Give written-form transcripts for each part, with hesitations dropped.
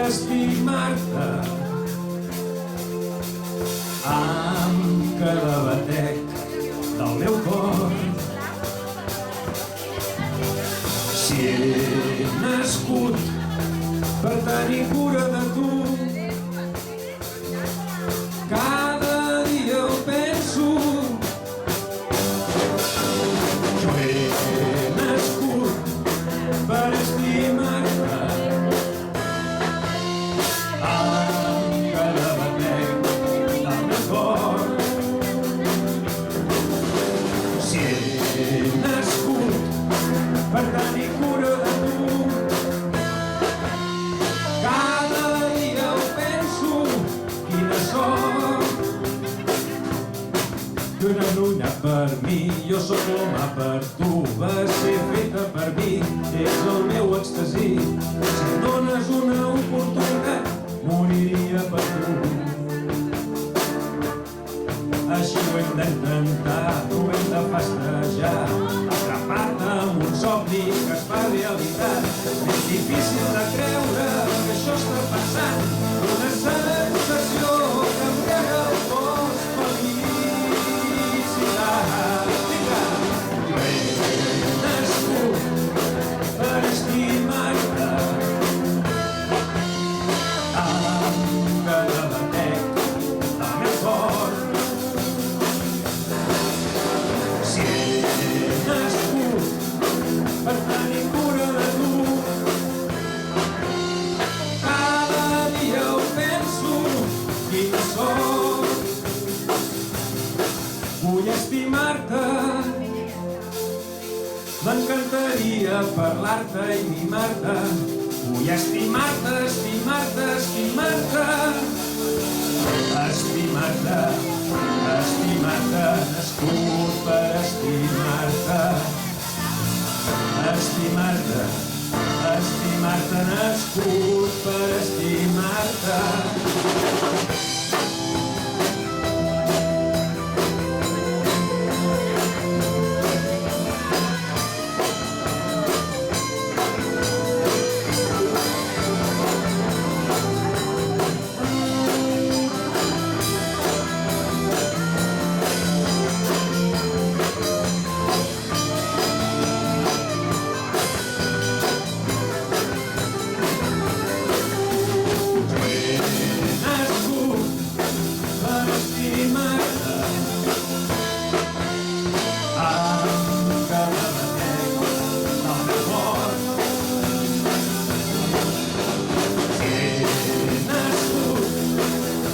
estimar-te amb cada batec del meu cor. Si he nascut per tenir cura de tu, cada dia ho penso. Jo he nascut per estimar-te amb cada batec del meu cor. Si he nascut per tenir cura de tu, cada dia ho penso, quina sort. Tu eres l'una per mi, jo sóc l'home per tu. Vas ser feta per mi, ets el meu èxtasi. Si em dones una oportunitat, moriria per tu. Així ho hem d'intentar, ho hem de festejar, atrapar-te amb un somni que es fa realitat. És difícil de creure que això està passant, una sensació que embriaga el cos. Felicitat. Jo he nascut per estimar-te amb cada batec del meu cor. Si he nascut per tenir cura de tu, cada dia ho penso, quina sort. Vull estimar-te, m'encantaria parlar-te i mimar-te. Vull estimar-te, estimar-te, estimar-te. Estimar-te, estimar-te, nascut per estimar-te. Estimar-te, estimar-te, nascut per estimar-te.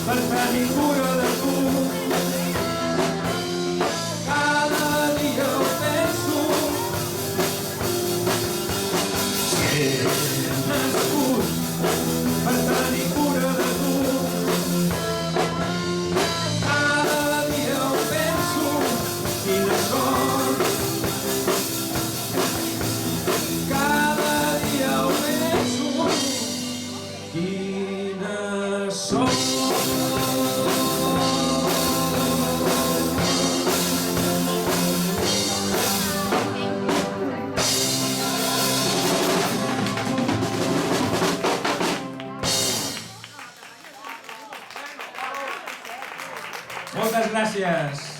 Per tenir cura de tu, cada dia ho penso. Si he nascut per tenir cura de tu, cada dia ho penso, quina sort. Cada dia ho penso, quina sort. Moltes gràcies.